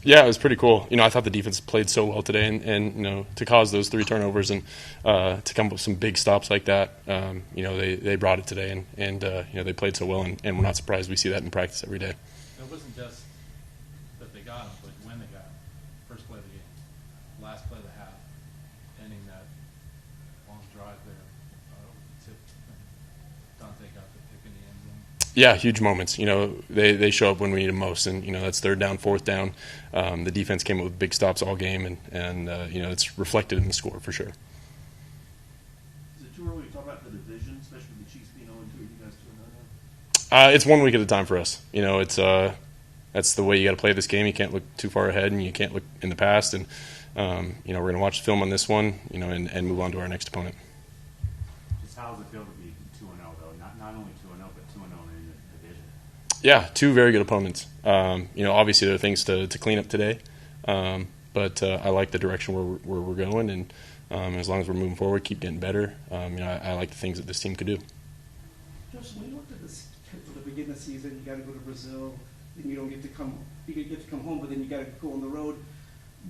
Yeah, it was pretty cool. I thought the defense played so well today, and to cause those 3 turnovers and to come up with some big stops like that, they brought it today, and they played so well, and we're not surprised. We see that in practice every day. It wasn't just that they got him, but when they got him. First play of the game, last play of the half, ending that long drive there, tip, and Dante got the pick in the end zone. Yeah, huge moments. They show up when we need them most, and that's 3rd down, 4th down. The defense came up with big stops all game, and it's reflected in the score for sure. Is it too early to talk about the division, especially with the Chiefs being 0-2? You guys 2-0 now? It's 1 week at a time for us. It's that's the way you got to play this game. You can't look too far ahead, and you can't look in the past. And we're going to watch the film on this one, and move on to our next opponent. Just how does it feel to be 2-0 though? Not only 2-0, but 2-0 in the division. Yeah, 2 very good opponents. Obviously there are things to clean up today, but I like the direction where we're going, and as long as we're moving forward, keep getting better. I like the things that this team could do. Josh, when you looked at this at the beginning of the season, you got to go to Brazil, then you don't get to come. You get to come home, but then you got to go on the road.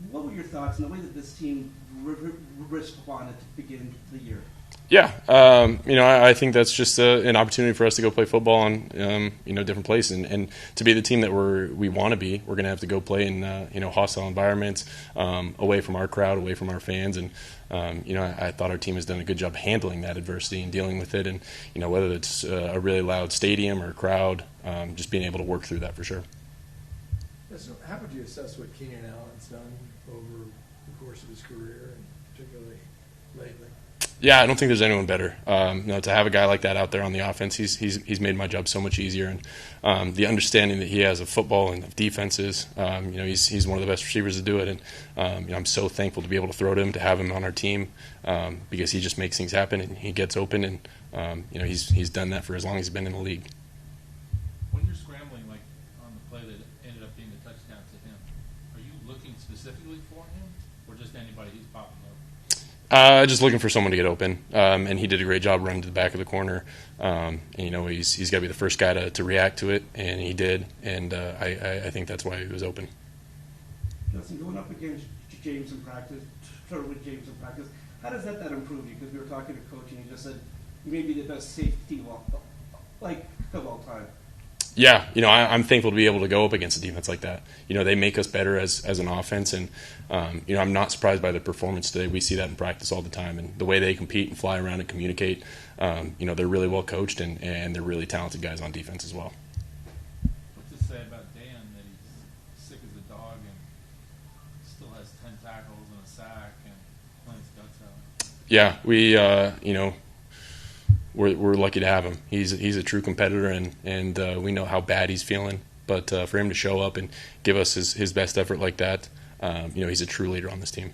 What were your thoughts on the way that this team responded at the beginning of the year? Yeah, I think that's just an opportunity for us to go play football in different places, and to be the team that we want to be. We're going to have to go play in hostile environments, away from our crowd, away from our fans, and I thought our team has done a good job handling that adversity and dealing with it, and whether it's a really loud stadium or a crowd, just being able to work through that for sure. Yeah, so how would you assess what Keenan Allen's done over the course of his career, and particularly lately? Yeah, I don't think there's anyone better. To have a guy like that out there on the offense, he's made my job so much easier, and the understanding that he has of football and of defenses, he's one of the best receivers to do it, and I'm so thankful to be able to throw to him, to have him on our team, because he just makes things happen and he gets open, and he's done that for as long as he's been in the league. When you're scrambling, like on the play that ended up being the touchdown to him, are you looking specifically for him, or just anybody who's popping up? Just looking for someone to get open, and he did a great job running to the back of the corner. He's got to be the first guy to react to it, and he did. And I think that's why he was open. Justin, going up against James in practice, how does that improve you? Because we were talking to coach, and he just said you may be the best safety of all time. Yeah, I'm thankful to be able to go up against a defense like that. They make us better as an offense, and I'm not surprised by the performance today. We see that in practice all the time, and the way they compete and fly around and communicate. They're really well coached, and they're really talented guys on defense as well. What to say about Dan, that he's sick as a dog and still has 10 tackles and a sack and playing his guts out? Yeah, we're lucky to have him. He's a true competitor, and we know how bad he's feeling. But for him to show up and give us his best effort like that, he's a true leader on this team.